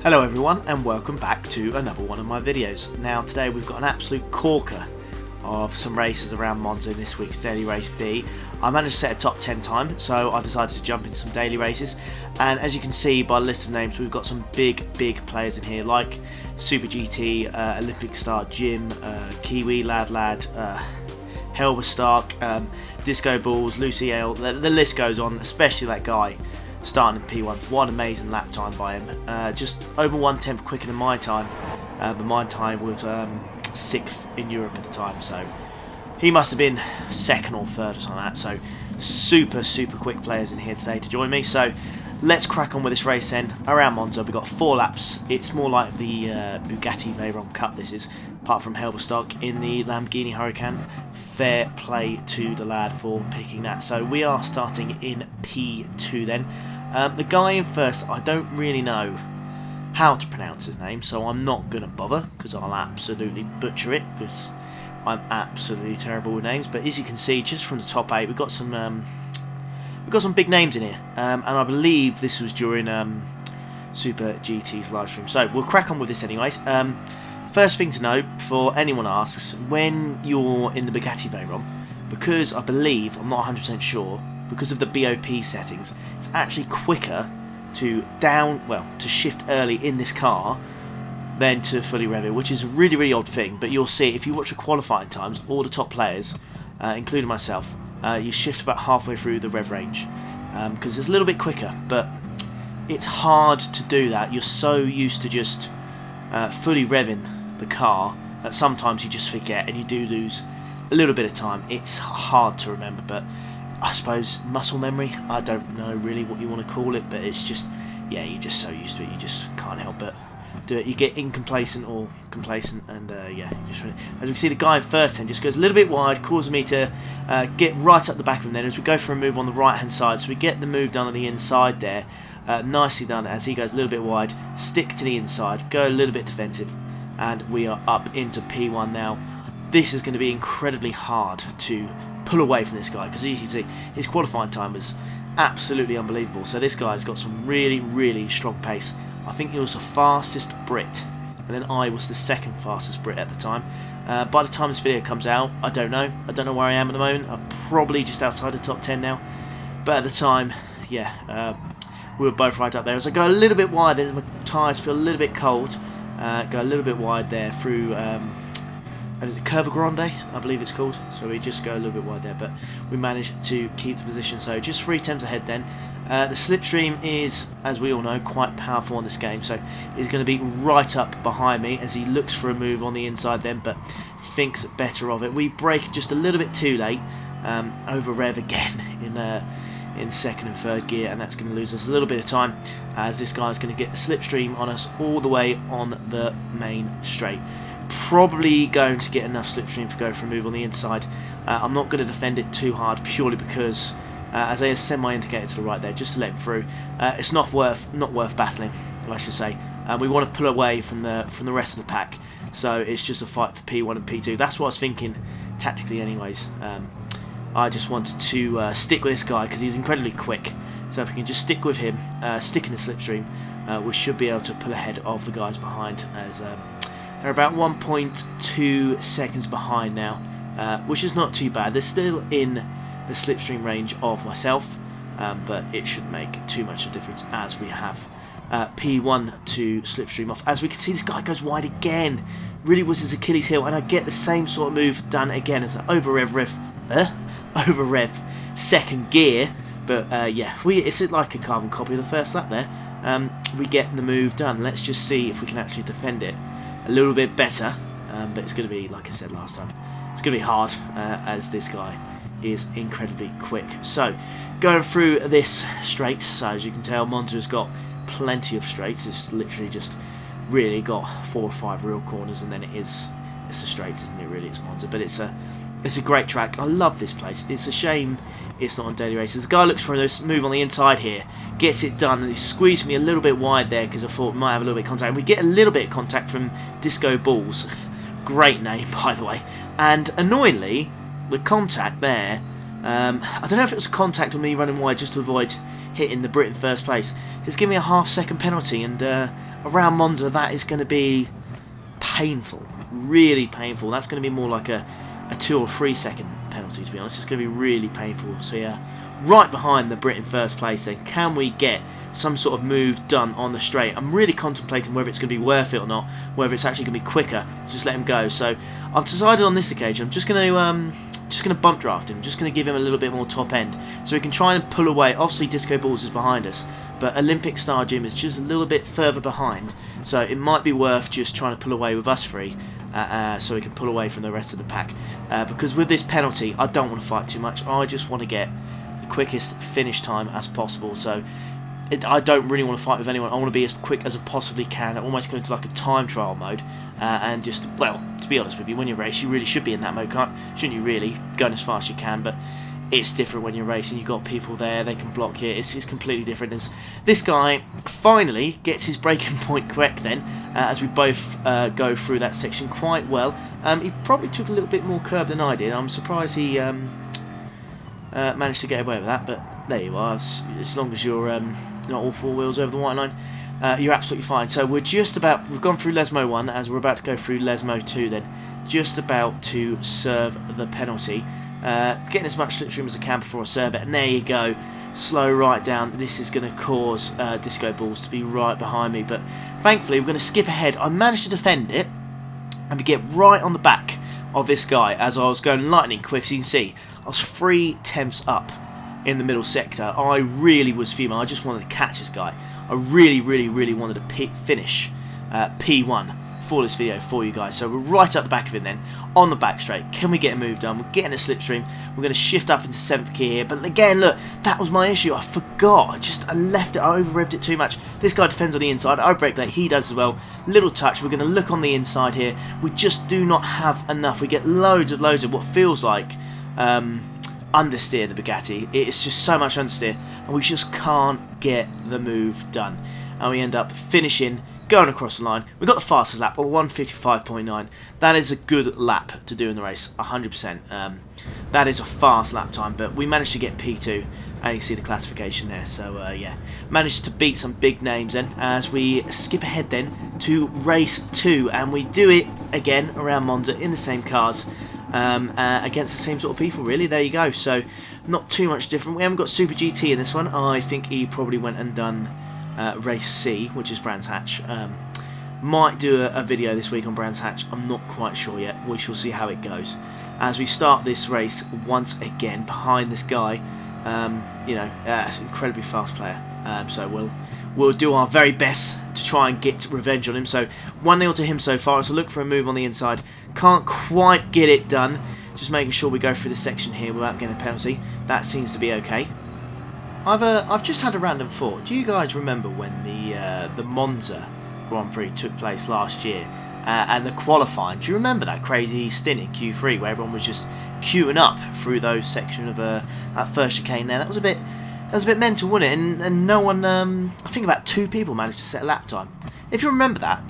Hello everyone and welcome back to another one of my videos. Now today we've got an absolute corker of some races around Monza in this week's Daily Race B. I managed to set a top 10 time, so I decided to jump into some daily races, and as you can see by the list of names, we've got some big players in here like Super GT, Olympic star Jim, Kiwi Lad, Helber Stark, Disco Balls, Lucy Ale, the list goes on, especially that guy starting in P1. What an amazing lap time by him, just over 1/10 quicker than my time, but my time was 6th in Europe at the time, so he must have been 2nd or 3rd or something like that. So super quick players in here today to join me, so let's crack on with this race then. Around Monza we've got 4 laps. It's more like the Bugatti Veyron Cup this is, apart from Helber Stock in the Lamborghini Huracan. Fair play to the lad for picking that. So we are starting in P2 then. The guy in first, I don't really know how to pronounce his name, so I'm not going to bother because I'll absolutely butcher it because I'm absolutely terrible with names. But as you can see, just from the top 8, we've got some big names in here, and I believe this was during Super GT's live stream. So we'll crack on with this anyways. First thing to note, before anyone asks, when you're in the Bugatti Veyron, because I believe, I'm not 100% sure, because of the BOP settings, it's actually quicker to to shift early in this car than to fully rev it, which is a really odd thing. But you'll see if you watch the qualifying times, all the top players, including myself, you shift about halfway through the rev range because it's a little bit quicker, but it's hard to do that. You're so used to just fully revving the car that sometimes you just forget and you do lose a little bit of time. It's hard to remember, but I suppose muscle memory, I don't know really what you want to call it, but it's just, yeah, you're just so used to it, you just can't help but do it. You get incomplacent or complacent, and yeah, just as we can see, the guy in first then just goes a little bit wide, causing me to get right up the back of him then as we go for a move on the right hand side. So we get the move done on the inside there, nicely done as he goes a little bit wide, stick to the inside, go a little bit defensive, and we are up into P1 now. This is going to be incredibly hard to pull away from this guy because as you can see, his qualifying time was absolutely unbelievable. So this guy's got some really strong pace. I think he was the fastest Brit, and then I was the 2nd fastest Brit at the time. By the time this video comes out, I don't know where I am at the moment. I'm probably just outside the top 10 now, but at the time, yeah, we were both right up there. As I go a little bit wide, my tyres feel a little bit cold, go a little bit wide there through Curva Grande, I believe it's called. So we just go a little bit wide there, but we managed to keep the position. So just 3/10 ahead then. The slipstream is, as we all know, quite powerful on this game, so he's going to be right up behind me as he looks for a move on the inside then, but thinks better of it. We brake just a little bit too late, over rev again in 2nd and 3rd gear, and that's going to lose us a little bit of time as this guy's going to get the slipstream on us all the way on the main straight. Probably going to get enough slipstream to go for a move on the inside. I'm not going to defend it too hard purely because as I send my indicator to the right there just to let him through, it's not worth battling, I should say. We want to pull away from the rest of the pack, so it's just a fight for P1 and P2. That's what I was thinking tactically anyways. I just wanted to stick with this guy because he's incredibly quick, so if we can just stick with him, stick in the slipstream, we should be able to pull ahead of the guys behind, as they're about 1.2 seconds behind now, which is not too bad. They're still in the slipstream range of myself, but it shouldn't make too much of a difference as we have P1 to slipstream off. As we can see, this guy goes wide again. Really was his Achilles heel, and I get the same sort of move done again as an over rev 2nd gear. But yeah, it's like a carbon copy of the first lap there. We get the move done. Let's just see if we can actually defend it a little bit better, but it's going to be, like I said last time, it's going to be hard as this guy is incredibly quick. So going through this straight, so as you can tell, Monza's got plenty of straights. It's literally just really got 4 or 5 real corners, and then it's the straights, isn't it? Really, it's Monza, but it's a great track. I love this place. It's a shame it's not on daily races. The guy looks for this move on the inside here, gets it done, and he squeezed me a little bit wide there because I thought we might have a little bit of contact. And we get a little bit of contact from Disco Balls, great name by the way, and annoyingly the contact there, I don't know if it was a contact on me running wide just to avoid hitting the Brit in first place. It's given me a half-second penalty, and around Monza that is going to be painful, really painful. That's going to be more like a 2 or 3 second penalty, to be honest. It's going to be really painful. So yeah, right behind the Brit in first place then. Can we get some sort of move done on the straight? I'm really contemplating whether it's going to be worth it or not, whether it's actually going to be quicker. Just let him go. So I've decided on this occasion I'm just going to bump draft him, just going to give him a little bit more top end, so we can try and pull away. Obviously Disco Balls is behind us, but Olympic Star Jim is just a little bit further behind, so it might be worth just trying to pull away with us three, so we can pull away from the rest of the pack, because with this penalty I don't want to fight too much. I just want to get the quickest finish time as possible, so I don't really want to fight with anyone. I want to be as quick as I possibly can. I almost go into like a time trial mode, and just, well, to be honest with you, when you race you really should be in that mode, shouldn't you really, going as fast as you can, but it's different when you're racing. You've got people there, they can block you, it's completely different. As this guy finally gets his braking point correct then, as we both go through that section quite well. He probably took a little bit more curb than I did. I'm surprised he managed to get away with that, but there you are. As long as you're not all four wheels over the white line, you're absolutely fine. So we've gone through Lesmo 1, as we're about to go through Lesmo 2 then, just about to serve the penalty, getting as much slipstream as I can before I serve it, and there you go, slow right down. This is going to cause Disco Balls to be right behind me, but thankfully we're going to skip ahead. I managed to defend it, and we get right on the back of this guy as I was going lightning quick. So you can see I was 3/10 up in the middle sector. I really was fuming. I just wanted to catch this guy. I really wanted to finish P1 for this video for you guys. So we're right up the back of it then, on the back straight. Can we get a move done? We're getting a slipstream. We're going to shift up into 7th gear here. But again, look, that was my issue. I forgot. I left it. I over-revved it too much. This guy defends on the inside. I brake late. He does as well. Little touch. We're going to look on the inside here. We just do not have enough. We get loads of what feels like understeer the Bugatti. It's just so much understeer, and we just can't get the move done, and we end up finishing going across the line. We got the fastest lap of 1:55.9. That is a good lap to do in the race, 100%. That is a fast lap time, but we managed to get P2, and you can see the classification there. So yeah, managed to beat some big names then, as we skip ahead then to race 2, and we do it again around Monza in the same cars, against the same sort of people really. There you go. So not too much different. We haven't got Super GT in this one. I think he probably went and done race C, which is Brands Hatch. Might do a video this week on Brands Hatch. I'm not quite sure yet. We shall see how it goes as we start this race once again behind this guy. You know, it's an incredibly fast player, so we'll do our very best to try and get revenge on him. So 1-0 to him so far, so look for a move on the inside. Can't quite get it done. Just making sure we go through the section here without getting a penalty. That seems to be okay. I've just had a random thought. Do you guys remember when the Monza Grand Prix took place last year, and the qualifying? Do you remember that crazy stint in Q3 where everyone was just queuing up through those section of that first chicane there? That was a bit mental, wasn't it? And no one, I think about 2 people managed to set a lap time. If you remember that,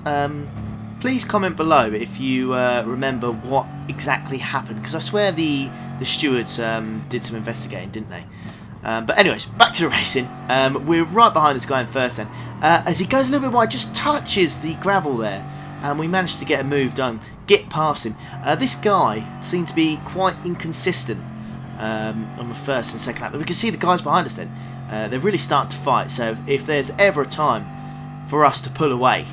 please comment below if you remember what exactly happened, because I swear the stewards did some investigating, didn't they? But anyways, back to the racing. We're right behind this guy in first then. As he goes a little bit wide, just touches the gravel there, and we managed to get a move done, get past him. This guy seemed to be quite inconsistent on the first and second lap, but we can see the guys behind us then. They're really starting to fight, so if there's ever a time for us to pull away,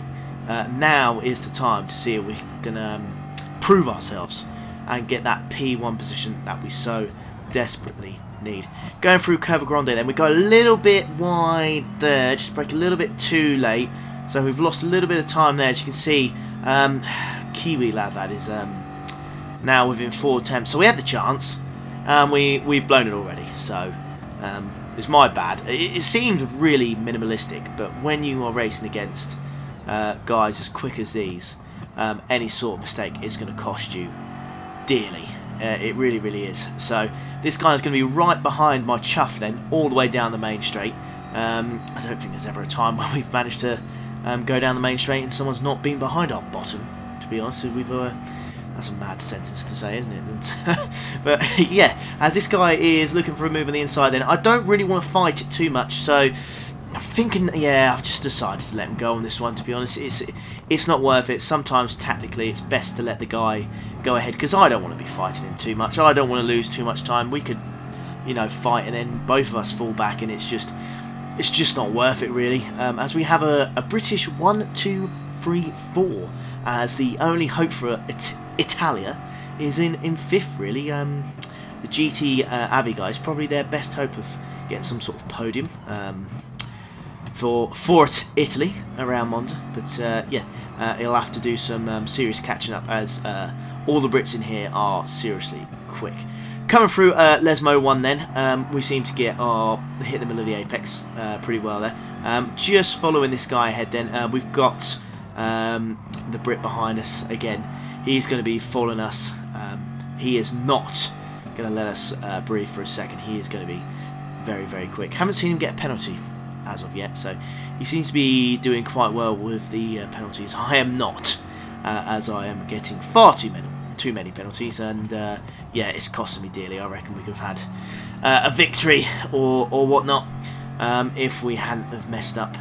now is the time to see if we can prove ourselves and get that P1 position that we so desperately need. Going through Curva Grande then, we go a little bit wide there, just brake a little bit too late, so we've lost a little bit of time there. As you can see, Kiwi lad that is now within 4 attempts, so we had the chance and we've blown it already. So it's my bad. It seemed really minimalistic, but when you are racing against guys as quick as these, any sort of mistake is going to cost you dearly. It really is. So this guy is going to be right behind my chuff then, all the way down the main straight. I don't think there's ever a time when we've managed to go down the main straight and someone's not been behind our bottom, to be honest. We've That's a mad sentence to say, isn't it? But yeah, as this guy is looking for a move on the inside, then I don't really want to fight it too much. So I'm thinking, yeah, I've just decided to let him go on this one. To be honest, it's not worth it. Sometimes tactically, it's best to let the guy go ahead because I don't want to be fighting him too much. I don't want to lose too much time. We could, you know, fight and then both of us fall back, and it's just not worth it really. As we have a British 1, 2, 3, 4 as the only hope for Italia is in 5th really. The GT Abbey guys, probably their best hope of getting some sort of podium for Italy around Monza. But yeah, he'll have to do some serious catching up as all the Brits in here are seriously quick. Coming through Lesmo 1 then, we seem to hit the middle of the apex pretty well there. Just following this guy ahead then, we've got the Brit behind us again. He's going to be following us. He is not going to let us breathe for a second. He is going to be very, very quick. Haven't seen him get a penalty as of yet, so he seems to be doing quite well with the penalties. I am not, as I am getting far too many penalties, and yeah, it's costing me dearly. I reckon we could have had a victory or whatnot if we hadn't have messed up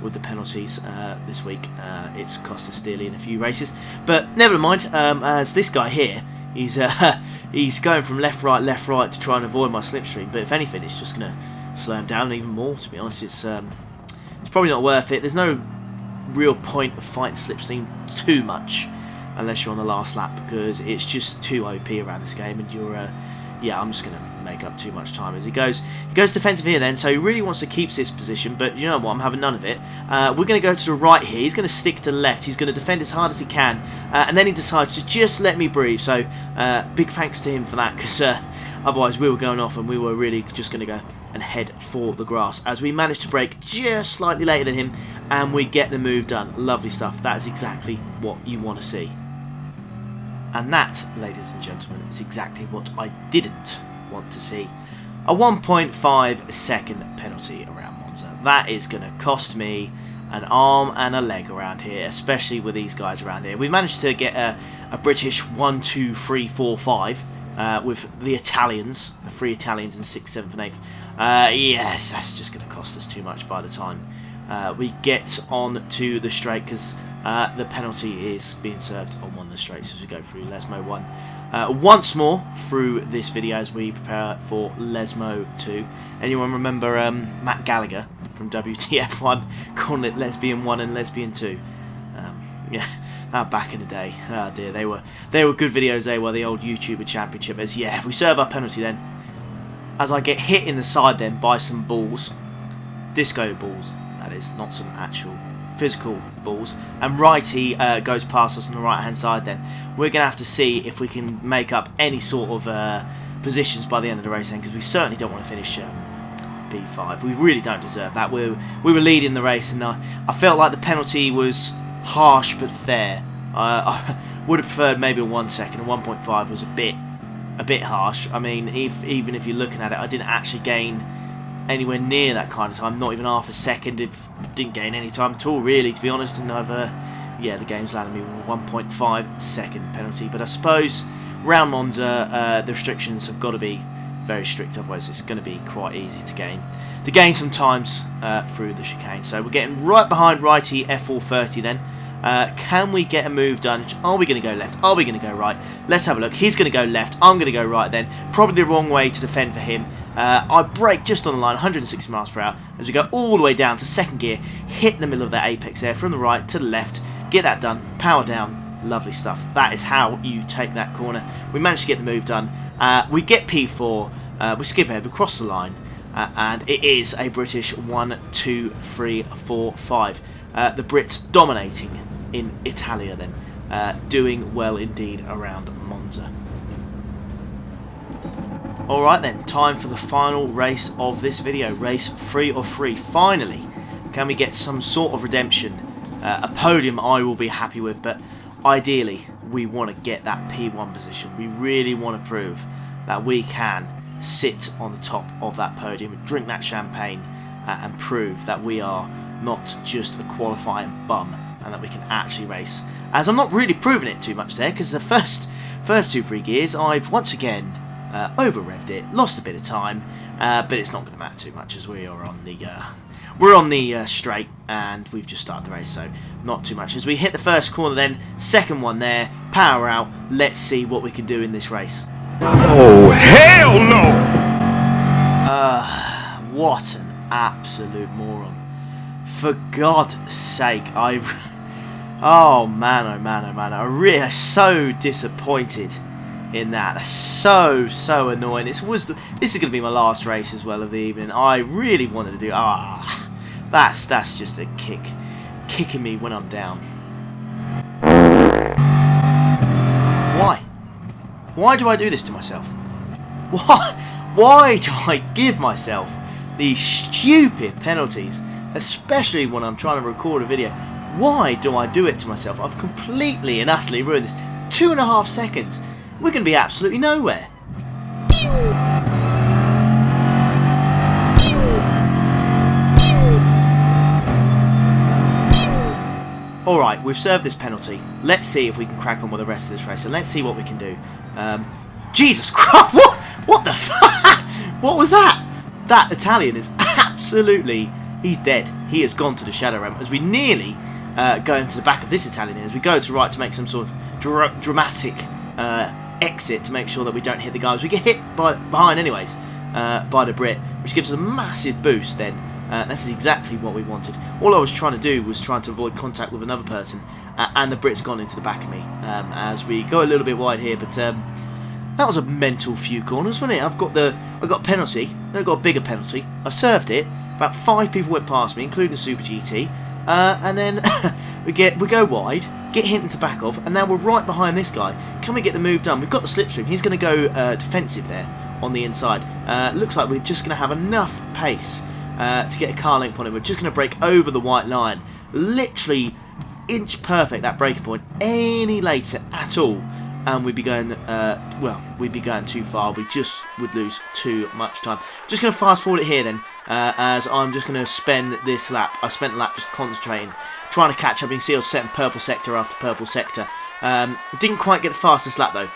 with the penalties this week. It's cost us dearly in a few races, but never mind. As this guy here, he's going from left right to try and avoid my slipstream, but if anything, it's just going to slow him down even more. To be honest, it's probably not worth it. There's no real point of fighting slipstream too much unless you're on the last lap, because it's just too OP around this game, and you're yeah, I'm just going to make up too much time as he goes defensive here then, so he really wants to keep this position, but you know what, I'm having none of it. We're going to go to the right here. He's going to stick to the left. He's going to defend as hard as he can, and then he decides to just let me breathe, so big thanks to him for that, because otherwise we were going off and we were really just going to go and head for the grass, as we managed to brake just slightly later than him and we get the move done. Lovely stuff. That is exactly what you want to see. And that, ladies and gentlemen, is exactly what I didn't want to see. A 1.5 second penalty around Monza. That is going to cost me an arm and a leg around here, especially with these guys around here. We managed to get a British 1, 2, 3, 4, 5 with the Italians, the 3 Italians in 6th, 7th and 8th. Yes, that's just going to cost us too much by the time we get on to the straight, because the penalty is being served on one of the straights as we go through Lesmo 1. Once more through this video as we prepare for Lesmo 2. Anyone remember Matt Gallagher from WTF1 calling it Lesbian 1 and Lesbian 2? Yeah, back in the day. Oh dear, they were good videos. They were the old YouTuber Championship. As yeah, we serve our penalty then. As I get hit in the side then by some balls, disco balls, that is, not some actual physical balls, and righty goes past us on the right hand side then. We're going to have to see if we can make up any sort of positions by the end of the race then, because we certainly don't want to finish P5. We really don't deserve that. We were leading the race, and I felt like the penalty was harsh but fair. I would have preferred maybe a 1 second. A 1.5 was a bit harsh. I mean, even if you're looking at it, I didn't actually gain anywhere near that kind of time, not even half a second. It didn't gain any time at all really, to be honest, and yeah, the game's landed me with a 1.5 second penalty. But I suppose round Monza the restrictions have got to be very strict, otherwise it's going to be quite easy to gain some times through the chicane. So we're getting right behind righty F430 then. Can we get a move done? Are we going to go left? Are we going to go right? Let's have a look. He's going to go left, I'm going to go right then. Probably the wrong way to defend for him. I brake just on the line, 160 miles per hour, as we go all the way down to second gear, hit the middle of that apex there, from the right to the left, get that done, power down, lovely stuff. That is how you take that corner. We managed to get the move done. We get P4, we skip ahead, we cross the line, and it is a British 1, 2, 3, 4, 5. The Brits dominating in Italia then, doing well indeed around Monza. Alright then, time for the final race of this video, race 3 of 3. Finally, can we get some sort of redemption? A podium I will be happy with, but ideally we want to get that P1 position. We really want to prove that we can sit on the top of that podium, drink that champagne, and prove that we are not just a qualifying bum, and that we can actually race as I'm not really proving it too much there, because the first two free gears I've once again over-revved it, lost a bit of time, but it's not going to matter too much as we're on the straight and we've just started the race, so not too much. As we hit the first corner then, second one there, power out, let's see what we can do in this race. Oh, hell no! What an absolute moron. For God's sake, oh man, oh man, oh man, I'm really so disappointed in that. That's so annoying. This is going to be my last race as well of the evening. I really wanted to do, that's just a kicking me when I'm down. Why do I do this to myself? Why do I give myself these stupid penalties, especially when I'm trying to record a video? Why do I do it to myself? I've completely and utterly ruined this. 2.5 seconds. We're going to be absolutely nowhere. Alright, we've served this penalty. Let's see if we can crack on with the rest of this race, and let's see what we can do. Jesus Christ, what the fuck? What was that? That Italian is absolutely, he's dead. He has gone to the shadow realm as we nearly go into the back of this Italian as we go to right to make some sort of dramatic exit to make sure that we don't hit the guys. We get hit behind anyways by the Brit, which gives us a massive boost then. This is exactly what we wanted. All I was trying to do was trying to avoid contact with another person, and the Brit's gone into the back of me as we go a little bit wide here. But that was a mental few corners, wasn't it? I got a penalty, then I got a bigger penalty. I served it. About 5 people went past me, including the Super GT, and then we go wide, get hit into the back of, and now we're right behind this guy. Can we get the move done? We've got the slipstream. He's going to go defensive there on the inside. Looks like we're just going to have enough pace to get a car length on him. We're just going to break over the white line. Literally inch perfect that breaking point. Any later at all, and we'd be going, we'd be going too far. We just would lose too much time. Just going to fast forward it here then, as I'm just going to spend this lap. I spent the lap just concentrating, trying to catch up. You can see I was setting purple sector after purple sector. Didn't quite get the fastest lap though,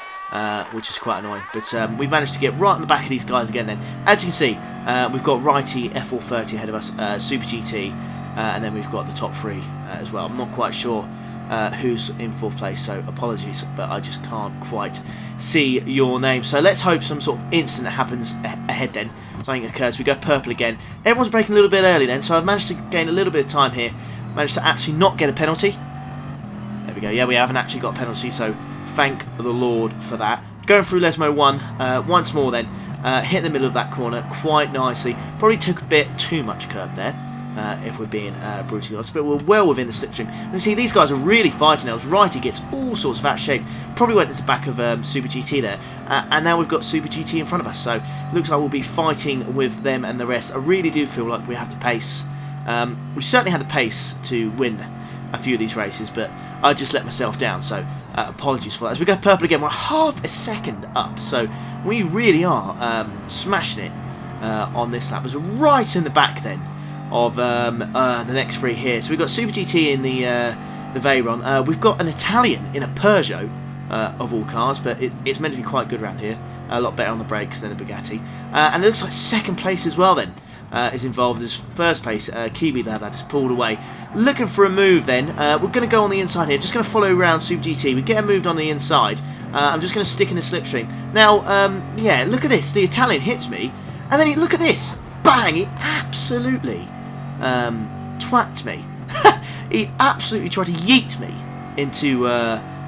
which is quite annoying. But we managed to get right on the back of these guys again then. As you can see, we've got Righty F430 ahead of us, Super GT, and then we've got the top 3 as well. I'm not quite sure who's in 4th place, so apologies, but I just can't quite see your name. So let's hope some sort of incident happens ahead then. Something occurs. We go purple again. Everyone's breaking a little bit early then, so I've managed to gain a little bit of time here. Managed to actually not get a penalty. There we go. Yeah, we haven't actually got a penalty, so thank the Lord for that. Going through Lesmo 1 once more then. Hit the middle of that corner quite nicely. Probably took a bit too much curb there, if we're being brutally honest, but we're well within the slipstream. You see, these guys are really fighting now. Righty gets all sorts of out of shape. Probably went to the back of Super GT there, and now we've got Super GT in front of us. So looks like we'll be fighting with them and the rest. I really do feel like we have the pace. We certainly had the pace to win a few of these races, but I just let myself down. So apologies for that. As we go purple again, we're half a second up. So we really are smashing it on this lap. As we're right in the back then of the next 3 here. So we've got Super GT in the Veyron. We've got an Italian in a Peugeot of all cars, but it's meant to be quite good around here. A lot better on the brakes than a Bugatti. And it looks like 2nd place as well then is involved as 1st place. Kiwi lad that just pulled away. Looking for a move then. We're going to go on the inside here. Just going to follow around Super GT. We get him moved on the inside. I'm just going to stick in the slipstream. Now, yeah, look at this. The Italian hits me. And then look at this. Bang! He absolutely twacked me. He absolutely tried to yeet me into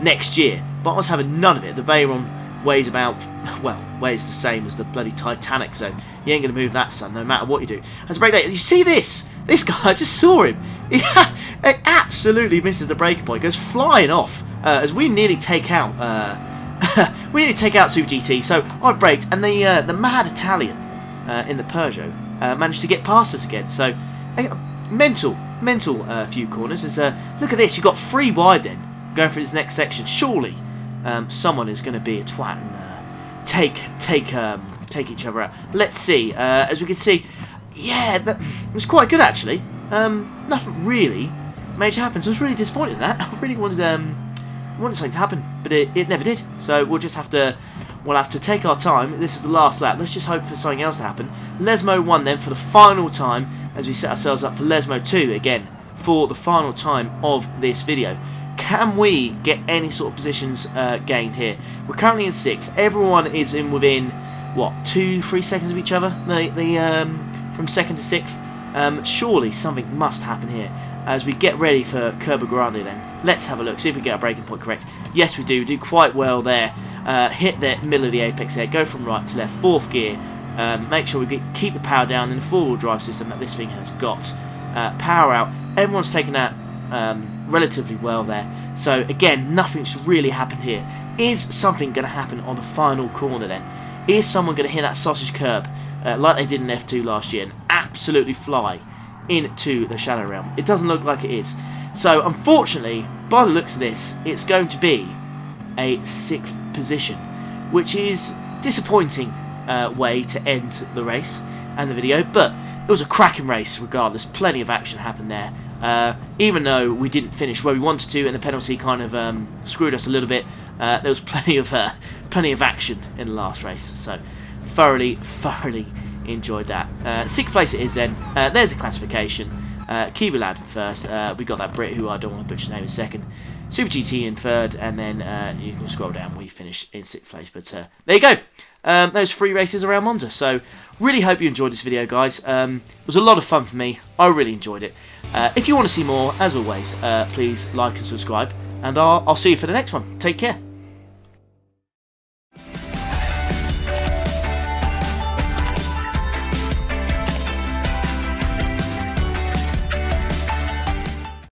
next year. But I was having none of it. The Veyron weighs about, well, weighs the same as the bloody Titanic, so you ain't going to move that, son, no matter what you do. As a break there, you see this? This guy, I just saw him. He absolutely misses the breaking point, goes flying off as we nearly take out Super GT. So I braked, and the mad Italian in the Peugeot managed to get past us again. So mental few corners. Look at this, you've got 3 wide then going for this next section. Surely someone is going to be a twat and take each other out. Let's see. As we can see, yeah, that was quite good actually. Nothing really major happened, so I was really disappointed in that. I really wanted we wanted something to happen, but it never did. So we'll have to take our time. This is the last lap. Let's just hope for something else to happen. Lesmo won then for the final time as we set ourselves up for Lesmo 2 again for the final time of this video. Can we get any sort of positions gained here? We're currently in 6th. Everyone is in within, what, 2-3 seconds of each other? From 2nd to 6th. Surely something must happen here as we get ready for Curva Grande then. Let's have a look, see if we get our braking point correct. Yes, we do quite well there. Hit the middle of the apex there, go from right to left, 4th gear. Make sure we keep the power down in the 4-wheel drive system that this thing has got. Power out. Everyone's taken that relatively well there. So again, nothing's really happened here. Is something going to happen on the final corner then? Is someone going to hit that sausage curb like they did in F2 last year and absolutely fly into the shadow realm? It doesn't look like it is. So unfortunately, by the looks of this, it's going to be a 6th position, which is disappointing way to end the race and the video, but it was a cracking race regardless. Plenty of action happened there. Even though we didn't finish where we wanted to and the penalty kind of screwed us a little bit, there was plenty of action in the last race. So thoroughly enjoyed that. 6th place it is then. There's a classification. Kiwi Lad first. We got that Brit who I don't want to butcher his name in 2nd. Super GT in 3rd, and then you can scroll down. We finished in 6th place. But there you go. Those 3 races around Monza. So really hope you enjoyed this video, guys. It was a lot of fun for me. I really enjoyed it. If you want to see more, as always, please like and subscribe, and I'll see you for the next one. Take care.